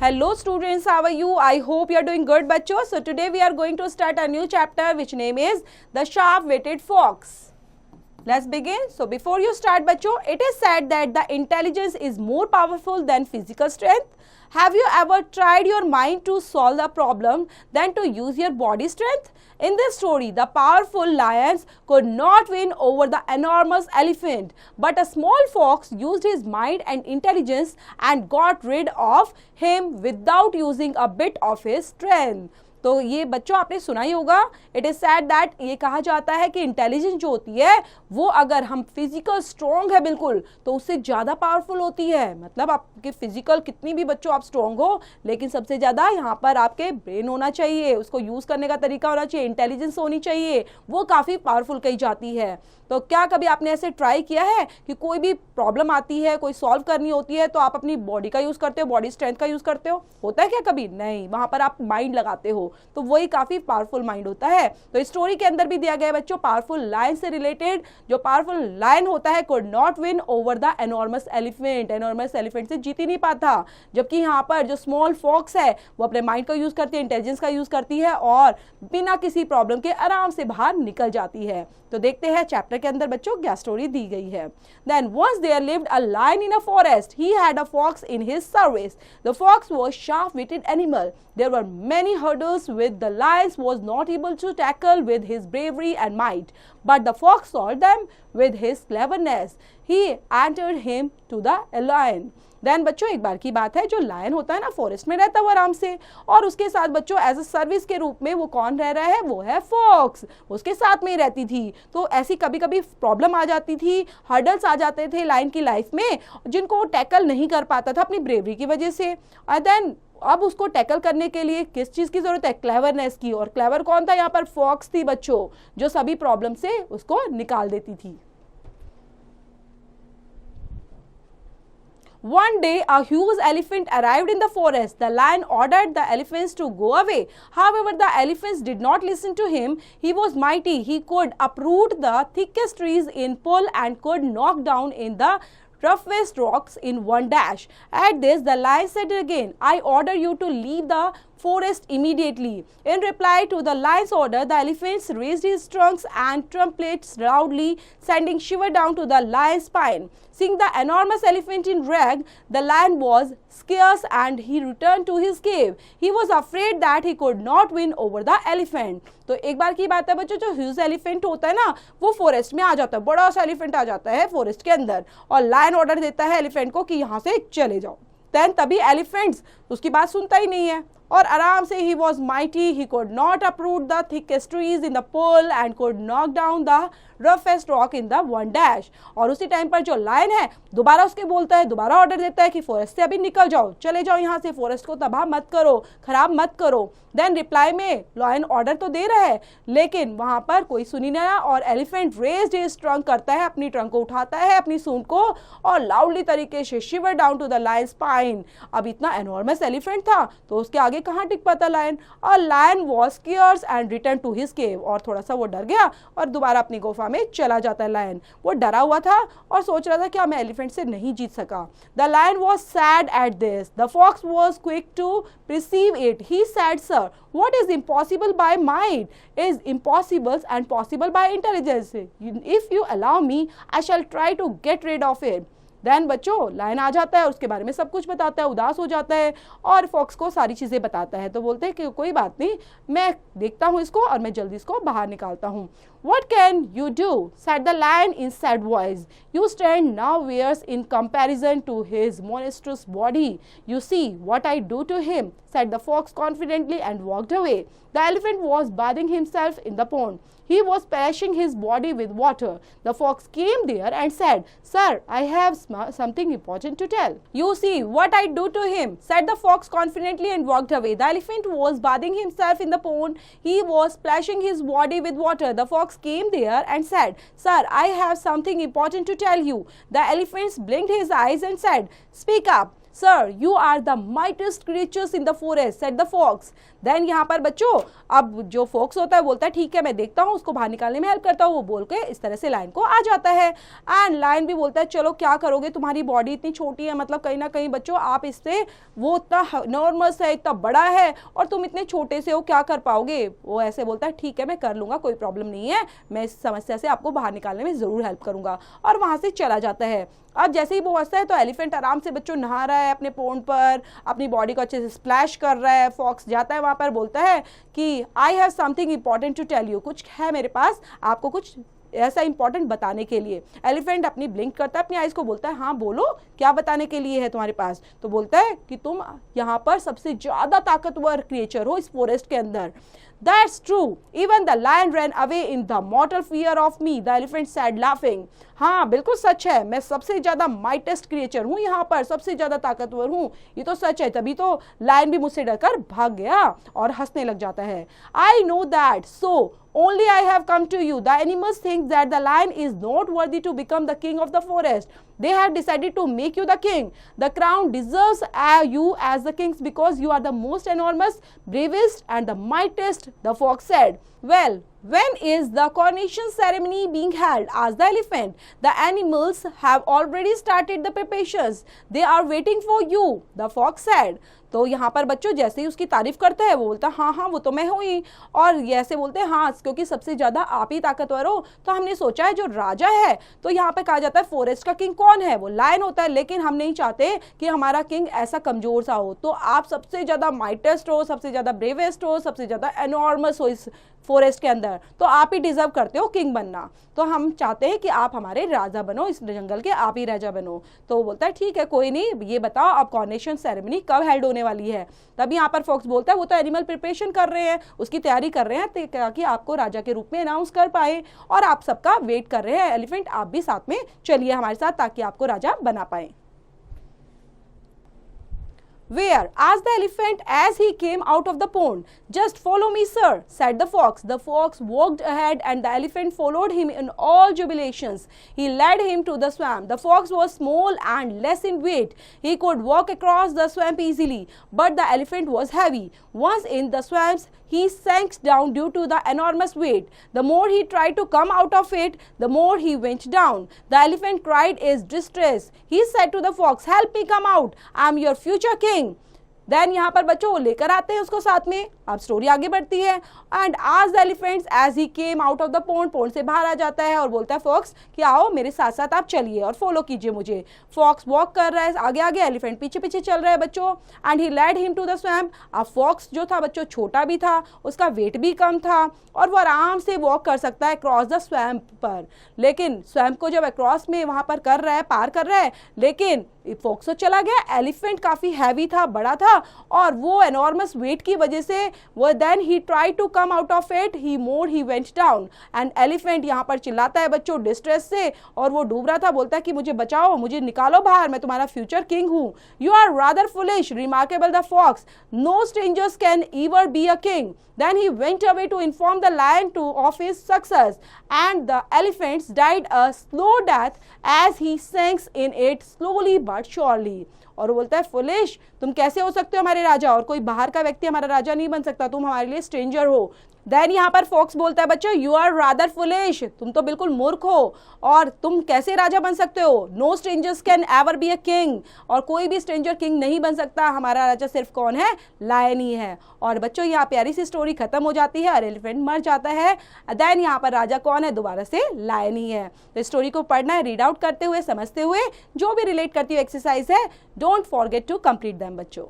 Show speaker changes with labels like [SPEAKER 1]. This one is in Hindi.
[SPEAKER 1] Hello students, how are you? I hope you are doing good bachcho. So today we are going to start a new chapter which name is The Sharp-Witted Fox. Let's begin. So before you start bachcho, it is said that the intelligence is more powerful than physical strength. Have you ever tried your mind to solve the problem than to use your body strength? In this story, the powerful lions could not win over the enormous elephant, but a small fox used his mind and intelligence and got rid of him without using a bit of his strength. तो ये बच्चों आपने सुना ही होगा, इट इज सैड दैट ये कहा जाता है कि इंटेलिजेंस जो होती है वो अगर हम फिजिकल स्ट्रॉन्ग है बिल्कुल तो उससे ज़्यादा पावरफुल होती है. मतलब आपके फिजिकल कितनी भी बच्चों आप स्ट्रॉन्ग हो, लेकिन सबसे ज़्यादा यहाँ पर आपके ब्रेन होना चाहिए, उसको यूज़ करने का तरीका होना चाहिए, इंटेलिजेंस होनी चाहिए, वो काफ़ी पावरफुल कही जाती है. तो क्या कभी आपने ऐसे ट्राई किया है कि कोई भी प्रॉब्लम आती है, कोई सॉल्व करनी होती है तो आप अपनी बॉडी का यूज़ करते हो, बॉडी स्ट्रेंथ का यूज़ करते हो? होता है क्या कभी? नहीं, वहाँ पर आप माइंड लगाते हो, तो वही काफ़ी पावरफुल माइंड होता है. तो इस स्टोरी के अंदर भी दिया गया है बच्चों, पावरफुल लायन से रिलेटेड. जो पावरफुल लायन होता है could not win over the enormous elephant, enormous elephant से जीत ही नहीं पाता. जबकि यहाँ पर जो स्मॉल फॉक्स है वो अपने माइंड का यूज़ करती है, इंटेलिजेंस का यूज़ करती है और बिना किसी प्रॉब्लम के आराम से बाहर निकल जाती है. तो देखते हैं चैप्टर के अंदर बच्चों क्या स्टोरी दी गई है. Then once there lived a lion in a forest. He had a fox in his service. The fox was sharp-witted animal. There were many hurdles which the lion was not able to tackle with his bravery and might, but the fox solved them with his cleverness. He entered him to the lion. Then बच्चों एक बार की बात है, जो लायन होता है ना फॉरेस्ट में रहता है वो आराम से, और उसके साथ बच्चों एज अ सर्विस के रूप में वो कौन रह रहा है? वो है फॉक्स, उसके साथ में ही रहती थी. तो ऐसी कभी कभी प्रॉब्लम आ जाती थी, हर्डल्स आ जाते थे लायन की लाइफ में जिनको वो टैकल नहीं कर पाता था अपनी ब्रेवरी की वजह से. और देन अब उसको टैकल करने के लिए किस चीज़ की ज़रूरत है? क्लेवरनेस की. और क्लेवर कौन था यहाँ पर? फॉक्स थी बच्चों, जो सभी प्रॉब्लम से उसको निकाल देती थी. One day, a huge elephant arrived in the forest. The lion ordered the elephants to go away. However, the elephants did not listen to him. He was mighty. He could uproot the thickest trees in pull and could knock down in the roughest rocks in one dash. At this, the lion said again, I order you to leave the forest immediately. In reply to the lion's order, the elephants raised his trunks and trumpets loudly, sending shiver down to the lion's spine. Seeing the enormous elephant in wreck, the lion was scarce and he returned to his cave. He was afraid that he could not win over the elephant. तो एक बार की बात है बच्चों, जो ह्यूज एलिफेंट होता है ना वो फॉरेस्ट में आ जाता है, बड़ा सा एलिफेंट आ जाता है फॉरेस्ट के अंदर, और लायन ऑर्डर देता है एलिफेंट को कि यहाँ से चले जाओ. देन तभी एलिफेंट्स उसकी बात सुनता ही नहीं है और आराम से he was mighty. He could not uproot the thickest trees in the pole and could knock down the roughest rock in the one dash. और उसी टाइम पर जो लायन है दोबारा उसके बोलता है, दोबारा ऑर्डर देता है कि फॉरेस्ट से अभी निकल जाओ, चले जाओ यहाँ से, फॉरेस्ट को तबाह मत करो, खराब मत करो. देन रिप्लाई में लायन ऑर्डर तो दे रहा है लेकिन वहां पर कोई सुनी नहीं आया और एलिफेंट रेज्ड हिज ट्रंक करता है, अपनी ट्रंक को उठाता है, अपनी सूंड को, और लाउडली तरीके से shiver down to the lion spine. अब इतना एनॉर्मस एलिफेंट था तो उसके आगे कहाँ टिक पाता लायन. और lion was scared and return to his cave. और थोड़ा सा वो डर गया और दोबारा अपनी गुफा में चला जाता है लायन. वो डरा हुआ था और सोच रहा था कि मैं एलिफेंट से नहीं जीत सका. The lion was sad at this. The fox was quick to perceive it. He said, sir, what is impossible by might is impossible and possible by intelligence. If you allow me, I shall try to get rid of it. Then बच्चों लायन आ जाता है, उसके बारे में सब कुछ बताता है, उदास हो जाता है और फॉक्स को सारी चीज़ें बताता है. तो बोलते हैं कि कोई बात नहीं, मैं देखता हूँ इसको और मैं जल्दी इसको बाहर निकालता हूँ. What can you do? said the lion in sad voice. You stand nowhere in comparison to his monstrous body. You see what I do to him, said the fox confidently and walked away. The elephant was bathing himself in the pond. He was splashing his body with water. The fox came there and said, Sir, I have something important to tell. You see what I do to him, said the fox confidently and walked away. The elephant was bathing himself in the pond. He was splashing his body with water. The fox came there and said, Sir, I have something important to tell you. The elephant blinked his eyes and said, Speak up. Sir you are the mightest creatures in the forest said the fox. Then यहाँ पर बच्चों अब जो फॉक्स होता है बोलता है ठीक है मैं देखता हूँ, उसको बाहर निकालने में हेल्प करता हूँ। वो बोल के इस तरह से लायन को आ जाता है एंड लायन भी बोलता है चलो क्या करोगे, तुम्हारी बॉडी इतनी छोटी है, मतलब कहीं ना कहीं बच्चों आप इससे, वो इतना नॉर्मस है, इतना बड़ा है और तुम इतने छोटे से हो, क्या कर पाओगे। वो ऐसे बोलता है ठीक है मैं कर लूंगा, कोई प्रॉब्लम नहीं है, मैं इस समस्या से आपको बाहर निकालने में जरूर हेल्प करूंगा, और वहां से चला जाता है। अब जैसे ही वो हंसता है तो एलिफेंट आराम से बच्चों नहा रहा है अपने पोंड पर, अपनी बॉडी को अच्छे से स्प्लैश कर रहा है। फॉक्स जाता है वहां पर, बोलता है कि I have something important to tell you, कुछ है मेरे पास आपको कुछ ऐसा इंपॉर्टेंट बताने के लिए। एलिफेंट अपनी ब्लिंक करता है अपनी आइज को, बोलता है हाँ बोलो क्या बताने के लिए है तुम्हारे पास। तो बोलता है कि तुम यहाँ पर सबसे ज्यादा ताकतवर क्रिएचर हो इस फॉरेस्ट के अंदर। That's true. Even the lion ran away in the mortal fear of me. The elephant said, laughing. हाँ बिल्कुल सच है, मैं सबसे ज्यादा माइटेस्ट क्रिएचर हूँ यहाँ पर, सबसे ज्यादा ताकतवर हूँ, ये तो सच है। तभी तो लायन भी मुझसे डरकर भाग गया और हंसने लग जाता है। I know that. So only I have come to you. The animals think that the lion is not worthy to become the king of the forest. They have decided to make you the king. The crown deserves you as the kings because you are the most enormous, bravest and the mightiest, the fox said. Well, when is the coronation ceremony being held? asked the elephant. The animals have already started the preparations. They are waiting for you, the fox said. तो यहाँ पर बच्चों जैसे ही उसकी तारीफ करता है वो बोलता है हाँ हाँ वो तो मैं हूँ ही, और ये ऐसे बोलते हैं हाँ क्योंकि सबसे ज्यादा आप ही ताकतवर हो, तो हमने सोचा है जो राजा है, तो यहाँ पे कहा जाता है फॉरेस्ट का किंग कौन है, वो लायन होता है, लेकिन हम नहीं चाहते कि हमारा किंग ऐसा कमजोर सा हो, तो आप सबसे ज्यादा माइटेस्ट हो, सबसे ज्यादा ब्रेवेस्ट हो, सबसे ज्यादा एनॉर्मस हो इस फॉरेस्ट के अंदर, तो आप ही डिजर्व करते हो किंग बनना, तो हम चाहते हैं कि आप हमारे राजा बनो, इस जंगल के आप ही राजा बनो। तो वो बोलता है ठीक है कोई नहीं, ये बताओ अब कॉरोनेशन सेरेमनी कब हेल्ड होने वाली है। तभी यहाँ पर फॉक्स बोलता है वो तो एनिमल प्रिपरेशन कर रहे हैं, उसकी तैयारी कर रहे हैं ताकि आपको राजा के रूप में अनाउंस कर पाए, और आप सबका वेट कर रहे हैं। एलिफेंट आप भी साथ में चलिए हमारे साथ ताकि आपको राजा बना पाए। Where? asked the elephant as he came out of the pond. Just follow me, sir, said the fox. The fox walked ahead and the elephant followed him in all jubilations. He led him to the swamp. The fox was small and less in weight. He could walk across the swamp easily, but the elephant was heavy. Once in the swamps, he sank down due to the enormous weight. The more he tried to come out of it, the more he went down. The elephant cried in distress. He said to the fox, help me come out. I am your future king. Then यहाँ पर बच्चों वो लेकर आते हैं उसको साथ में। अब स्टोरी आगे बढ़ती है। एंड आज the elephants as he came out of the pond, pond से बाहर आ जाता है और बोलता है फॉक्स कि आओ मेरे साथ साथ आप चलिए और फॉलो कीजिए मुझे। फॉक्स वॉक कर रहा है आगे आगे, एलिफेंट पीछे पीछे चल रहा है बच्चों। And he led him to the swamp. अब फॉक्स जो था बच्चों छोटा भी था, उसका वेट भी कम था और वो आराम से वॉक कर सकता है क्रॉस द स्वैम्प पर। लेकिन स्वैम्प को जब क्रॉस में वहां पर कर रहा है, पार कर रहा है, लेकिन फॉक्स तो चला गया। एलिफेंट काफी हैवी था, बड़ा था, और वो एनॉर्मस वेट की वजह से वो then he try to come out of it, he went down. And elephant यहाँ पर चिल्लाता है बच्चों डिस्ट्रेस से, और वो डूब रहा था, बोलता है कि मुझे बचाओ, मुझे निकालो बाहर, मैं तुम्हारा फ्यूचर किंग हूँ। You are rather foolish, remarkable the fox, no strangers can ever be a king. Then he went away to inform the lion of his success, and the elephants died a slow death as he sank in it slowly but surely. और वो बोलता है फुलिश, तुम कैसे हो सकते हो हमारे राजा, और कोई बाहर का व्यक्ति हमारा राजा नहीं बन सकता, तुम हमारे लिए स्ट्रेंजर हो। देन यहाँ पर फॉक्स बोलता है बच्चों यू आर रादर फुलिश, तुम तो बिल्कुल मूर्ख हो और तुम कैसे राजा बन सकते हो। No strangers can ever be a king, और कोई भी स्ट्रेंजर किंग नहीं बन सकता, हमारा राजा सिर्फ कौन है, लायन ही है। और बच्चों यहाँ प्यारी सी स्टोरी खत्म हो जाती है और एलिफेंट मर जाता है। देन यहाँ पर राजा कौन है, दोबारा से लायन ही है। तो स्टोरी को पढ़ना है, रीड आउट करते हुए, समझते हुए, जो भी रिलेट करती हुई एक्सरसाइज है, don't forget to complete them बच्चों।